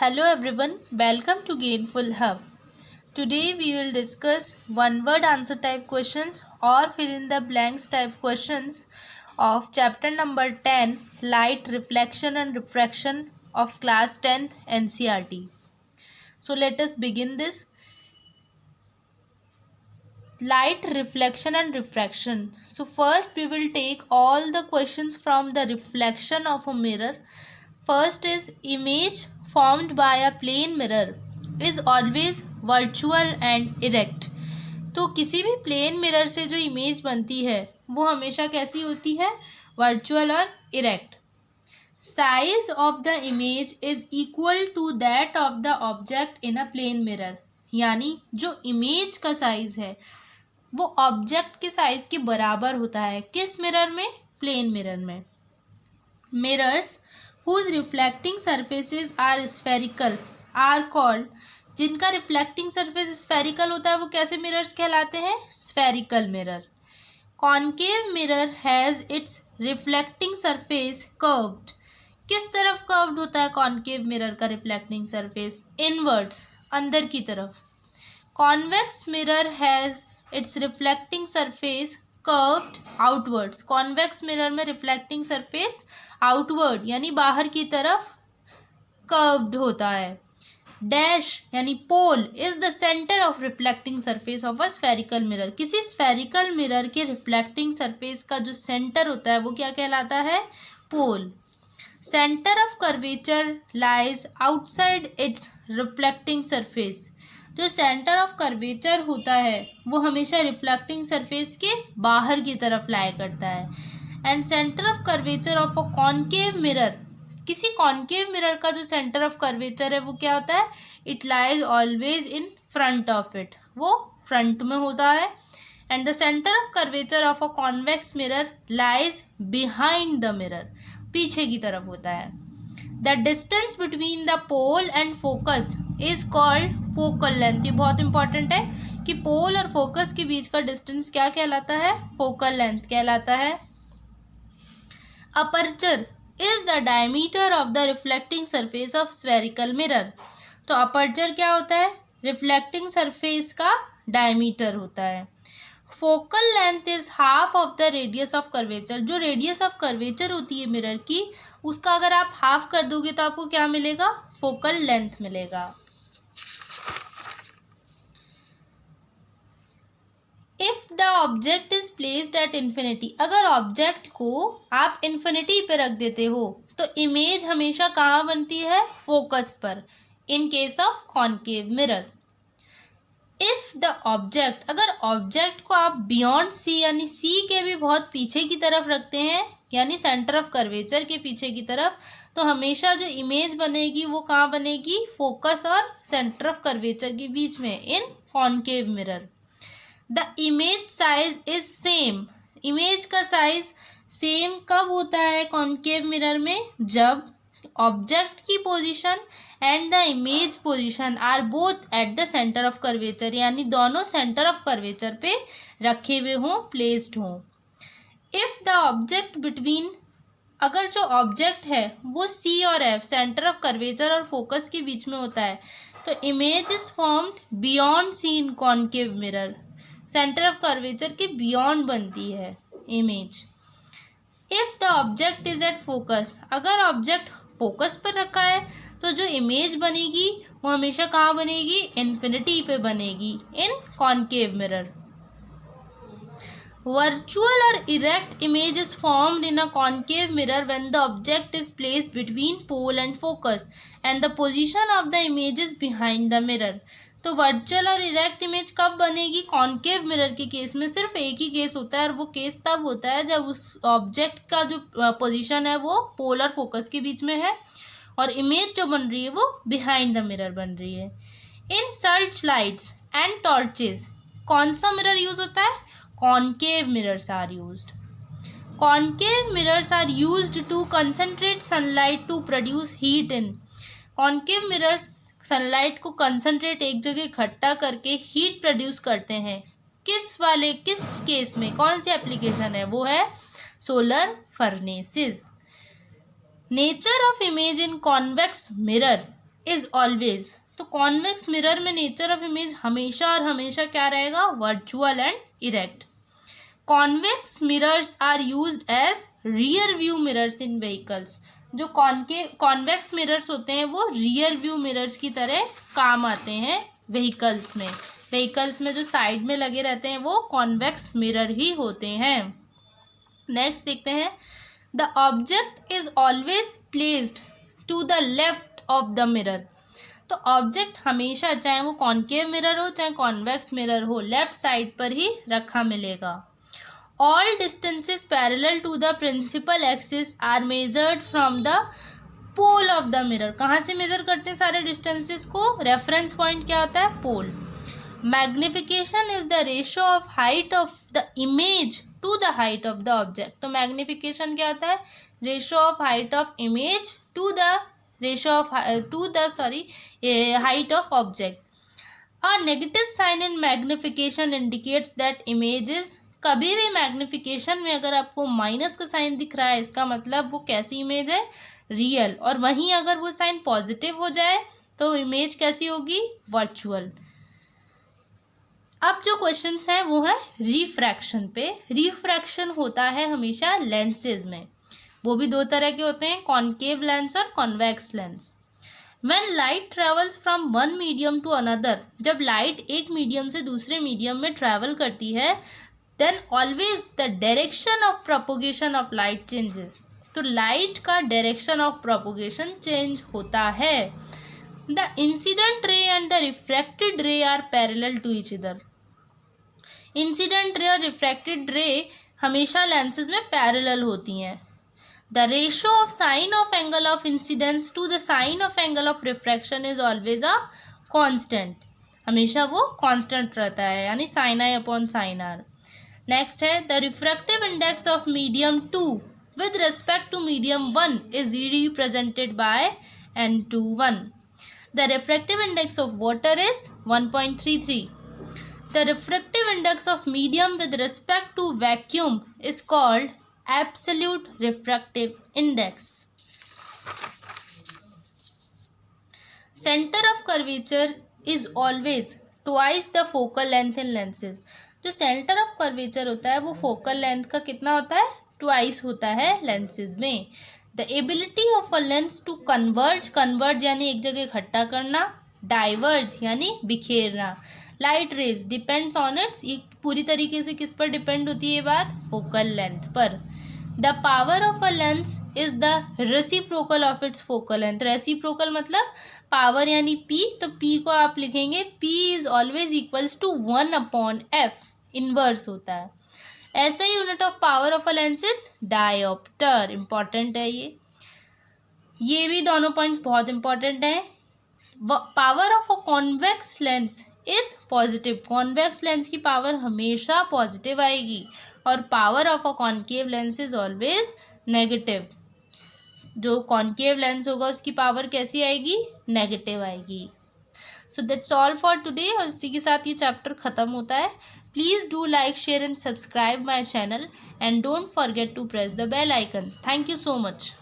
Hello everyone, welcome to Gainful Hub. Today we will discuss one word answer type questions or fill in the blanks type questions of chapter number 10 Light, Reflection and Refraction of class 10th NCERT. So let us begin this. Light, reflection and refraction. So first we will take all the questions from the reflection of a mirror. First is image formed by a plane mirror is always virtual and erect. तो किसी भी plane mirror से जो image बनती है वो हमेशा कैसी होती है, वर्चुअल और erect. Size of the image is equal to that of the object in a plane mirror. यानी जो इमेज का साइज है वो ऑब्जेक्ट के साइज के बराबर होता है. किस मिरर में? प्लेन मिरर में. Mirrors whose reflecting surfaces are spherical are called. जिनका रिफ्लेक्टिंग सरफेस स्फेरिकल होता है वो कैसे मिरर्स कहलाते हैं? Spherical mirror. Concave mirror has its reflecting surface curved. किस तरफ कर्व्ड होता है कॉनकेव मिरर का रिफ्लेक्टिंग सरफेस? इनवर्ड्स, अंदर की तरफ. Convex mirror has its reflecting surface curved outwards. Convex mirror में रिफ्लेक्टिंग सरफेस आउटवर्ड यानी बाहर की तरफ कर्व्ड होता है. डैश यानी pole is the centre of reflecting surface of a spherical mirror. किसी स्फेरिकल मिरर के रिफ्लेक्टिंग सरफेस का जो सेंटर होता है वो क्या कहलाता है? Pole. Centre of curvature lies outside its reflecting surface. जो सेंटर ऑफ कर्वेचर होता है वो हमेशा रिफ्लेक्टिंग सरफेस के बाहर की तरफ लाई करता है. And centre of curvature of a concave mirror. किसी कॉनकेव मिरर का जो सेंटर ऑफ कर्वेचर है वो क्या होता है? It lies always in front of it. वो फ्रंट में होता है. And the centre of curvature of a convex mirror lies behind the mirror. पीछे की तरफ होता है. The distance between the pole and focus is called focal length. ये बहुत इंपॉर्टेंट है कि पोल और फोकस के बीच का डिस्टेंस क्या कहलाता है? फोकल लेंथ कहलाता है. Aperture is the diameter of the reflecting surface of spherical mirror. तो अपर्चर क्या होता है? रिफ्लेक्टिंग सरफेस का डायमीटर होता है. Focal length is half of the radius of curvature. जो रेडियस ऑफ कर्वेचर होती है मिरर की उसका अगर आप हाफ कर दोगे तो आपको क्या मिलेगा? फोकल लेंथ मिलेगा. If the object is placed at infinity. अगर ऑब्जेक्ट को आप इन्फिनिटी पे रख देते हो तो इमेज हमेशा कहाँ बनती है? फोकस पर. In case of concave mirror. If the object, अगर ऑब्जेक्ट को आप बियॉन्ड सी यानी सी के भी बहुत पीछे की तरफ रखते हैं यानी सेंटर ऑफ कर्वेचर के पीछे की तरफ, तो हमेशा जो इमेज बनेगी वो कहाँ बनेगी? फोकस और सेंटर ऑफ कर्वेचर के बीच में, in concave mirror. The image size is same. Image का साइज सेम कब होता है कॉनकेव मिरर में? जब ऑब्जेक्ट की position and the image position are both at the centre of curvature. यानी दोनों सेंटर ऑफ कर्वेचर पे रखे हुए हों, प्लेस्ड हों. इफ द ऑब्जेक्ट बिटवीन, अगर जो ऑब्जेक्ट है वो सी और एफ सेंटर ऑफ कर्वेचर और फोकस के बीच में होता है तो image is formed beyond C in concave mirror. Centre of curvature के बियॉन्ड बनती है image. If the object is at focus. अगर ऑब्जेक्ट फोकस पर रखा है तो जो इमेज बनेगी वो हमेशा कहाँ बनेगी? इन्फिनिटी पे बनेगी, इन कॉनकेव मिरर. वर्चुअल और erect image is formed in a concave mirror when the object is placed between pole and focus and the position of the image is behind the mirror. तो virtual और erect image कब बनेगी? Concave mirror के case में सिर्फ एक ही case होता है और वो केस तब होता है जब उस ऑब्जेक्ट का जो पोजीशन है वो पोल और फोकस के बीच में है और इमेज जो बन रही है वो बिहाइंड द मिरर बन रही है. In search lights and torches कौन सा मिरर यूज होता है? Concave mirrors are used. Concave mirrors are used to concentrate sunlight to produce heat in. Concave mirrors sunlight को कंसंट्रेट एक जगह इकट्ठा करके हीट प्रोड्यूस करते हैं. किस केस में, कौन सी एप्लीकेशन है? वो है solar furnaces. Nature of image in convex mirror is always, तो कॉन्वेक्स मिरर में नेचर ऑफ इमेज हमेशा और हमेशा क्या रहेगा, virtual and erect. Convex mirrors are used as rear view mirrors in vehicles. जो कॉन्वेक्स मिरर्स होते हैं वो रियर व्यू मिरर्स की तरह काम आते हैं व्हीकल्स में. व्हीकल्स में जो साइड में लगे रहते हैं वो कॉन्वेक्स मिरर ही होते हैं. नेक्स्ट देखते हैं, the object is always placed to the left of the mirror. तो ऑब्जेक्ट हमेशा, चाहे वो कॉनकेव मिरर हो चाहे कॉन्वेक्स मिरर हो, लेफ्ट साइड पर ही रखा मिलेगा. All distances parallel to the principal axis are measured from the pole of the mirror. कहाँ से मेजर करते हैं सारे डिस्टेंसेस को, रेफरेंस पॉइंट क्या होता है, pole. Magnification is the ratio of height of the image to the height of the object. तो मैग्निफिकेशन क्या होता है, ratio of height of image to the height of object. A negative sign in magnification indicates that image is, कभी भी magnification में अगर आपको minus का साइन दिख रहा है इसका मतलब वो कैसी इमेज है, रियल. और वहीं अगर वो साइन पॉजिटिव हो जाए तो इमेज कैसी होगी, वर्चुअल. अब जो क्वेश्चंस हैं वो है रिफ्रैक्शन पे. रिफ्रैक्शन होता है हमेशा लेंसेज में, वो भी दो तरह के होते हैं, कॉनकेव लेंस और convex lens. When light travels from one medium to another, जब लाइट एक मीडियम से दूसरे मीडियम में ट्रैवल करती है, then always the direction of propagation of light changes. तो लाइट का डायरेक्शन ऑफ प्रोपोगेशन चेंज होता है. The incident ray and the refracted ray are parallel to each other. Incident ray और रिफ्रैक्टेड रे हमेशा लेंसेज में पैरेलल होती हैं. The ratio of sine of angle of incidence to the sine of angle of refraction is always a constant. हमेशा वो constant रहता है, यानी sin I upon sin R. Next है, the refractive index of medium 2 with respect to medium 1 is represented by N21. The refractive index of water is 1.33. The refractive index of medium with respect to vacuum is called absolute refractive index. Center of curvature is always twice the focal length in lenses. जो center of curvature होता है वो focal length का कितना होता है, twice होता है lenses में. The ability of a lens to converge यानी एक जगह इकट्ठा करना, diverge यानी बिखेरना. Light rays depends on its, ये पूरी तरीके से किस पर डिपेंड होती है ये बात, फोकल लेंथ पर. The power of a lens is the reciprocal of its focal length. Reciprocal मतलब पावर यानी पी, तो पी को आप लिखेंगे P is always equals to 1/f, inverse होता है. ऐसा ही unit of power of a lens is dioptre. Important है ये भी दोनों पॉइंट्स बहुत इंपॉर्टेंट हैं. Power of a convex lens is positive. Convex lens की पावर हमेशा पॉजिटिव आएगी और power of a concave lens is always negative. जो कॉनकेव लेंस होगा उसकी पावर कैसी आएगी, नेगेटिव आएगी. So that's all for today. और इसी के साथ ये चैप्टर ख़त्म होता है. Please do like, share and subscribe my channel and don't forget to press the bell icon. Thank you so much.